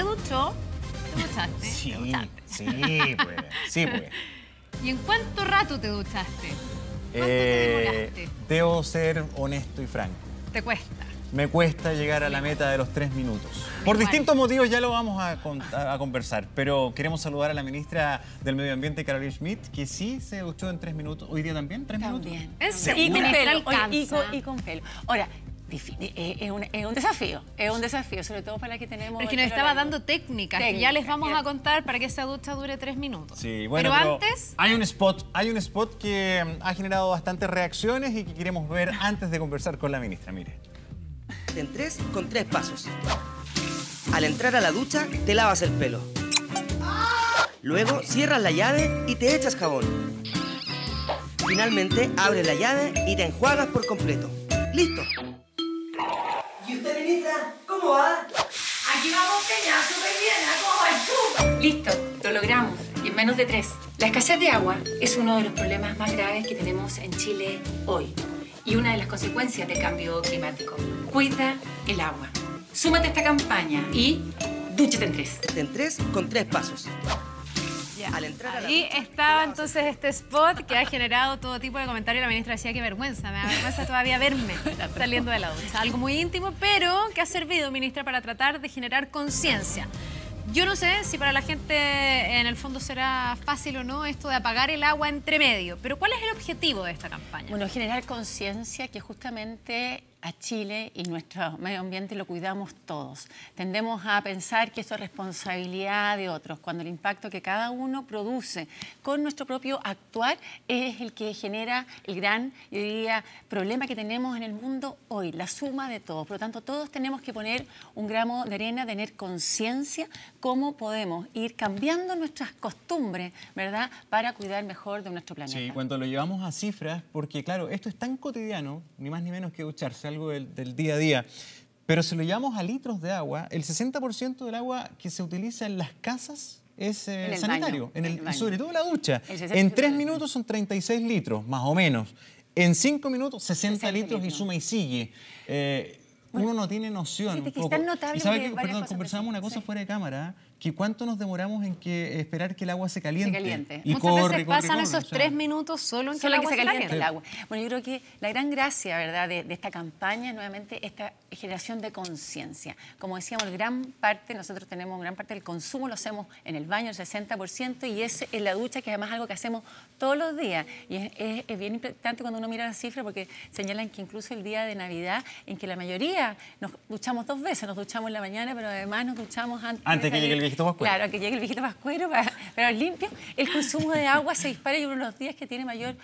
¿Se duchó? ¿Te duchaste? Sí, ¿Te duchaste? sí, pues. ¿Y en cuánto rato te duchaste? ¿Cuánto te demoraste? Debo ser honesto y franco. ¿Te cuesta? Me cuesta llegar a la meta de los 3 minutos. Por distintos motivos ya lo vamos a conversar, pero queremos saludar a la ministra del Medio Ambiente, Carolina Schmidt, que sí se duchó en 3 minutos. ¿Hoy día también? ¿3 minutos? También. Y con pelo. Y con pelo. Ahora, es un desafío, sobre todo para la que tenemos... Pero es que nos estaba dando técnicas, que ya les vamos a contar para que esa ducha dure 3 minutos. Sí, bueno, pero antes... Hay un spot que ha generado bastantes reacciones y que queremos ver antes de conversar con la ministra, mire. En 3 con 3 pasos. Al entrar a la ducha, te lavas el pelo. Luego cierras la llave y te echas jabón. Finalmente abres la llave y te enjuagas por completo. ¡Listo! ¿Y usted, ministra? ¿Cómo va? Aquí vamos, Peña, súper bien. ¿Cómo vas tú? Listo, lo logramos. Y en menos de 3. La escasez de agua es uno de los problemas más graves que tenemos en Chile hoy. Y una de las consecuencias del cambio climático. Cuida el agua. Súmate a esta campaña y dúchate en 3. En 3 con 3 pasos. Ya. Al entrar a la Ahí ducha, estaba entonces este spot que ha generado todo tipo de comentarios. La ministra decía, qué vergüenza, me da vergüenza todavía verme saliendo de la ducha. Algo muy íntimo, pero que ha servido, ministra, para tratar de generar conciencia. Yo no sé si para la gente en el fondo será fácil o no esto de apagar el agua entre medio, pero ¿cuál es el objetivo de esta campaña? Bueno, generar conciencia que justamente a Chile y nuestro medio ambiente lo cuidamos todos. Tendemos a pensar que eso es responsabilidad de otros, cuando el impacto que cada uno produce con nuestro propio actuar es el que genera el gran, yo diría, problema que tenemos en el mundo hoy, la suma de todos. Por lo tanto, todos tenemos que poner un gramo de arena, tener conciencia cómo podemos ir cambiando nuestras costumbres, ¿verdad?, para cuidar mejor de nuestro planeta. Sí, cuando lo llevamos a cifras, porque claro, esto es tan cotidiano, ni más ni menos que ducharse, algo del día a día, pero si lo llevamos a litros de agua, el 60% del agua que se utiliza en las casas es sanitario, baño. Sobre todo la ducha. En 3 minutos son 36 litros, más o menos. En 5 minutos, 60 litros y suma y sigue. Uno no tiene noción. Fíjate que es tan notable. Y sabe que que, perdón, conversábamos una cosa fuera de cámara, que cuánto nos demoramos en esperar que el agua se caliente. Y muchas veces pasan esos 3 minutos solo en que el agua se caliente. El agua. Bueno, yo creo que la gran gracia, ¿verdad?, de esta campaña es nuevamente esta generación de conciencia. Como decíamos, nosotros tenemos gran parte del consumo, lo hacemos en el baño, el 60%, y es en la ducha, que además es algo que hacemos todos los días. Y es bien importante cuando uno mira las cifras, porque señalan que incluso el día de Navidad, en que la mayoría nos duchamos 2 veces, nos duchamos en la mañana, pero además nos duchamos antes que llegue el viejito pascuero. Claro, que llegue el viejito pascuero para limpio. El consumo de agua se dispara y uno de los días que tiene mayor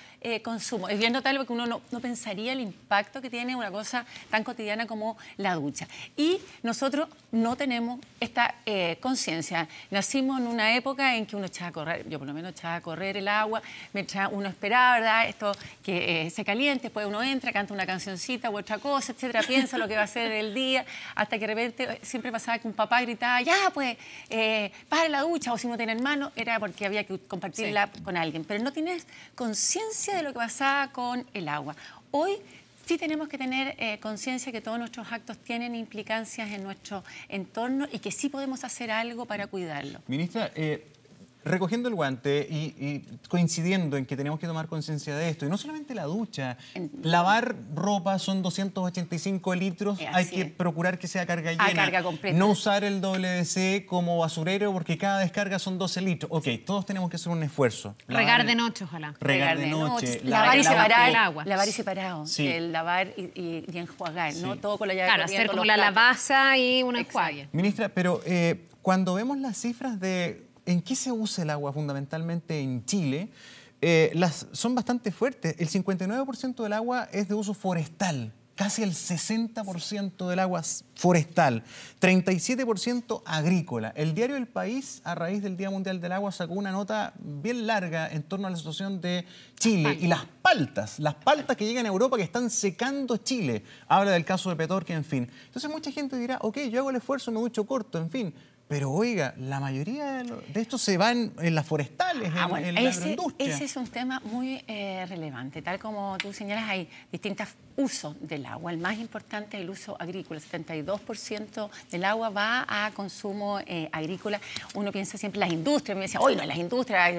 consumo. Es bien notable porque uno no pensaría el impacto que tiene una cosa tan cotidiana como la ducha. Y nosotros no tenemos esta conciencia. Nacimos en una época en que uno echaba a correr, yo por lo menos echaba a correr el agua, mientras uno esperaba, ¿verdad?, esto que se caliente, después uno entra, canta una cancioncita u otra cosa, etcétera, piensa lo que va a ser el día, hasta que de repente siempre pasaba que un papá gritaba, ya pues, para la ducha, o si no tiene hermano, era porque había que compartirla con alguien. Pero no tienes conciencia de lo que pasaba con el agua. Hoy sí tenemos que tener conciencia que todos nuestros actos tienen implicancias en nuestro entorno y que sí podemos hacer algo para cuidarlo. Ministra, recogiendo el guante y coincidiendo en que tenemos que tomar conciencia de esto, y no solamente la ducha, lavar ropa son 285 litros, hay que procurar que sea carga llena, carga completa. No usar el WC como basurero porque cada descarga son 12 litros. Ok, todos tenemos que hacer un esfuerzo. Regar de noche, ojalá. Regar de noche. Lavar y separar el agua. Lavar y separado. Sí. El lavar y enjuagar, ¿no? Sí. Todo con la llave. Claro, hacer como la lavaza y un enjuague. Ministra, pero cuando vemos las cifras de en qué se usa el agua fundamentalmente en Chile, son bastante fuertes. El 59% del agua es de uso forestal, casi el 60% del agua forestal, 37% agrícola. El diario El País, a raíz del Día Mundial del Agua, sacó una nota bien larga en torno a la situación de Chile y las paltas que llegan a Europa que están secando Chile. Habla del caso de Petorca, en fin. Entonces mucha gente dirá, ok, yo hago el esfuerzo, me ducho corto, en fin. Pero oiga, la mayoría de esto se va en las forestales, en la agroindustria. Ese es un tema muy relevante. Tal como tú señalas, hay distintos usos del agua. El más importante es el uso agrícola. El 72% del agua va a consumo agrícola. Uno piensa siempre en las industrias. Me decía, hoy no, las industrias,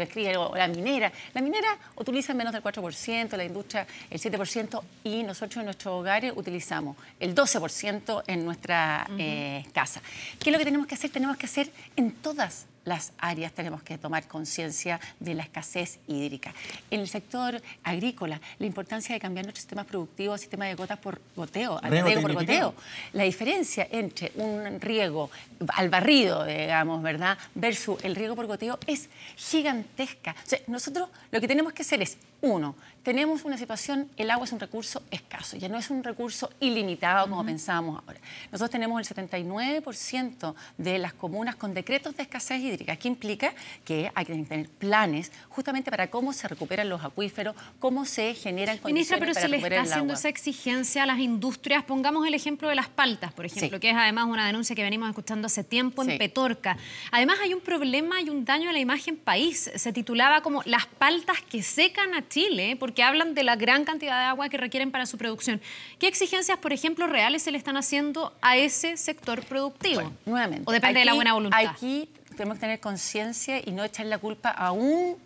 la minera. La minera utiliza menos del 4%, la industria el 7%, y nosotros en nuestros hogares utilizamos el 12% en nuestra casa. ¿Qué es lo que tenemos que hacer? Tenemos que hacer en todas las áreas, tenemos que tomar conciencia de la escasez hídrica. En el sector agrícola, la importancia de cambiar nuestro sistema productivo a sistema de gotas por goteo, al riego por goteo. La diferencia entre un riego al barrido, digamos, ¿verdad?, versus el riego por goteo es gigantesca. O sea, nosotros lo que tenemos que hacer es, uno, tenemos una situación, el agua es un recurso escaso, ya no es un recurso ilimitado como pensábamos ahora. Nosotros tenemos el 79% de las comunas con decretos de escasez hídrica, que implica que hay que tener planes justamente para cómo se recuperan los acuíferos, cómo se generan condiciones Ministra, pero para se le recuperar está el haciendo agua. esa exigencia a las industrias. Pongamos el ejemplo de las paltas, por ejemplo, Sí. que es además una denuncia que venimos escuchando hace tiempo en Sí. Petorca. Además hay un problema y un daño a la imagen país. Se titulaba como las paltas que secan a Chile, porque hablan de la gran cantidad de agua que requieren para su producción. ¿Qué exigencias, por ejemplo, reales se le están haciendo a ese sector productivo? Bueno, nuevamente, ¿O depende de la buena voluntad? Aquí tenemos que tener conciencia y no echar la culpa a un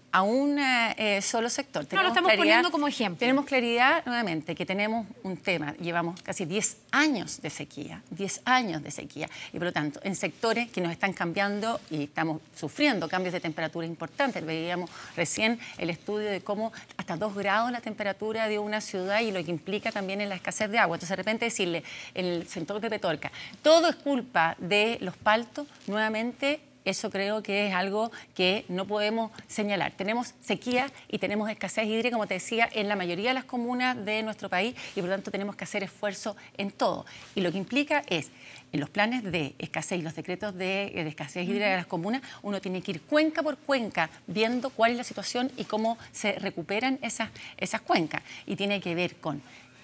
solo sector. No, lo estamos poniendo como ejemplo. Tenemos claridad, nuevamente, que tenemos un tema. Llevamos casi 10 años de sequía, 10 años de sequía. Y por lo tanto, en sectores que nos están cambiando y estamos sufriendo cambios de temperatura importantes. Veíamos recién el estudio de cómo hasta 2 grados la temperatura de una ciudad y lo que implica también en la escasez de agua. Entonces, de repente decirle, en el sector de Petorca, todo es culpa de los paltos, nuevamente, eso creo que es algo que no podemos señalar. Tenemos sequía y tenemos escasez hídrica, como te decía, en la mayoría de las comunas de nuestro país y por lo tanto tenemos que hacer esfuerzo en todo. Y lo que implica es, en los planes de escasez y los decretos de escasez hídrica de las comunas, uno tiene que ir cuenca por cuenca viendo cuál es la situación y cómo se recuperan esas cuencas. Y tiene que ver con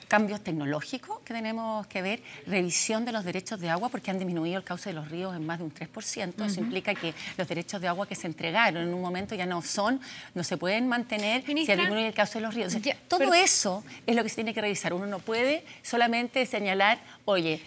cambios tecnológicos que tenemos que ver, revisión de los derechos de agua porque han disminuido el cauce de los ríos en más de un 3%. Eso implica que los derechos de agua que se entregaron en un momento ya no se pueden mantener. Ministra, si disminuye el cauce de los ríos. O sea, ya, todo eso es lo que se tiene que revisar. Uno no puede solamente señalar, oye,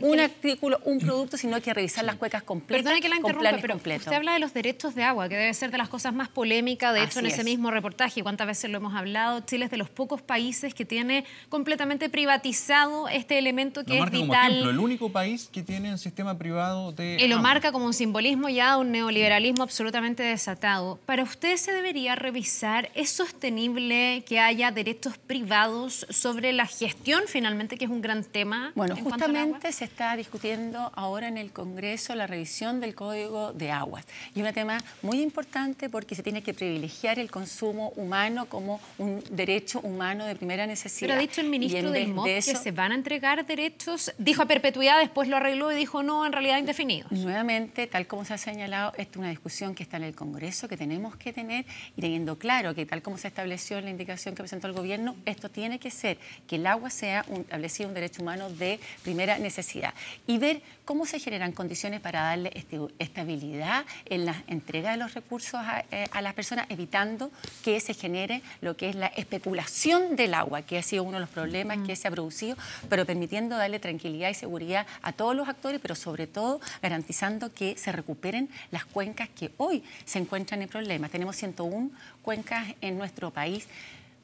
un artículo, un producto, sino que revisar las cuecas completas. Perdone que la con interrumpa, planes pero completos. usted habla de los derechos de agua, que debe ser de las cosas más polémicas. De hecho, en ese mismo reportaje, ¿cuántas veces lo hemos hablado? Chile es de los pocos países que tiene completamente privatizado este elemento que es vital. Como ejemplo, el único país que tiene un sistema privado de Y lo agua. marca como un simbolismo ya de un neoliberalismo absolutamente desatado. ¿Para usted se debería revisar? ¿Es sostenible que haya derechos privados sobre la gestión, finalmente, que es un gran tema? Bueno, en cuanto al agua? justamente se está discutiendo ahora en el Congreso la revisión del Código de Aguas. Y es un tema muy importante porque se tiene que privilegiar el consumo humano como un derecho humano de primera necesidad. Pero ha dicho el ministro del MOP que eso, se van a entregar derechos, dijo a perpetuidad, después lo arregló y dijo no, en realidad indefinidos. Nuevamente, tal como se ha señalado, esta es una discusión que está en el Congreso, que tenemos que tener y teniendo claro que tal como se estableció en la indicación que presentó el gobierno, esto tiene que ser que el agua sea establecido un derecho humano de primera necesidad y ver cómo se generan condiciones para darle estabilidad en la entrega de los recursos a las personas, evitando que se genere lo que es la especulación del agua, que ha sido uno de los problemas que se ha producido, pero permitiendo darle tranquilidad y seguridad a todos los actores, pero sobre todo garantizando que se recuperen las cuencas que hoy se encuentran en problemas. Tenemos 101 cuencas en nuestro país.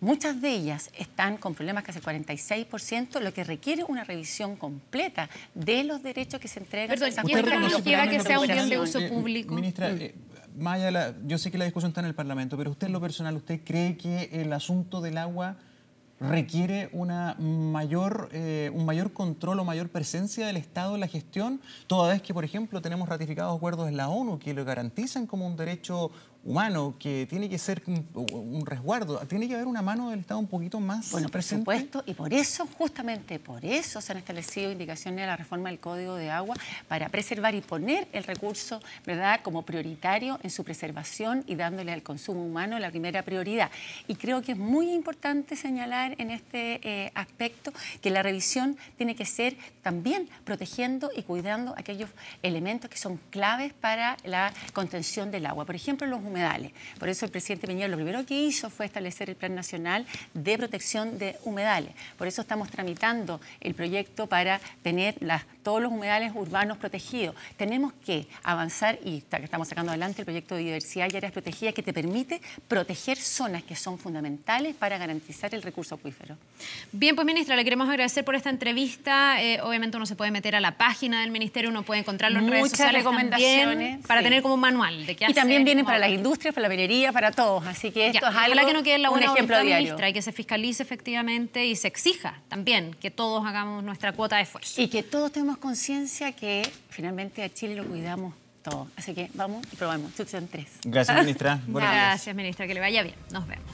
Muchas de ellas están con problemas casi el 46%, lo que requiere una revisión completa de los derechos que se entregan. Perdón, a esas ¿y cuencas esto y lleva a que los sea un bien de recuperación. uso público? Ministra, Maya, yo sé que la discusión está en el Parlamento, pero usted en lo personal, ¿usted cree que el asunto del agua requiere un mayor control o mayor presencia del Estado en la gestión, toda vez que, por ejemplo, tenemos ratificados acuerdos en la ONU que lo garantizan como un derecho humano, que tiene que ser un resguardo? ¿Tiene que haber una mano del Estado un poquito más Bueno, por presente? supuesto, y por eso, justamente por eso se han establecido indicaciones de la reforma del Código de Agua para preservar y poner el recurso, ¿verdad?, como prioritario en su preservación y dándole al consumo humano la primera prioridad. Y creo que es muy importante señalar terminar en este aspecto, que la revisión tiene que ser también protegiendo y cuidando aquellos elementos que son claves para la contención del agua. Por ejemplo, los humedales. Por eso el presidente Piñera lo primero que hizo fue establecer el Plan Nacional de Protección de Humedales. Por eso estamos tramitando el proyecto para tener todos los humedales urbanos protegidos. Tenemos que avanzar y estamos sacando adelante el proyecto de diversidad y áreas protegidas que te permite proteger zonas que son fundamentales para garantizar el recurso acuífero. Bien, pues ministra, le queremos agradecer por esta entrevista. Obviamente uno se puede meter a la página del ministerio, uno puede encontrarlo en redes sociales también, para tener como un manual de qué hacer. Y también vienen para las industrias, para la minería, para todos. Así que esto es algo, ojalá que no quede en la buena ejemplo diario. Ministra, y que se fiscalice efectivamente y se exija también que todos hagamos nuestra cuota de esfuerzo. Y que todos tenemos conciencia que finalmente a Chile lo cuidamos todos. Así que vamos y probamos. Institución 3. Gracias, ministra. Gracias, ministra. Que le vaya bien. Nos vemos.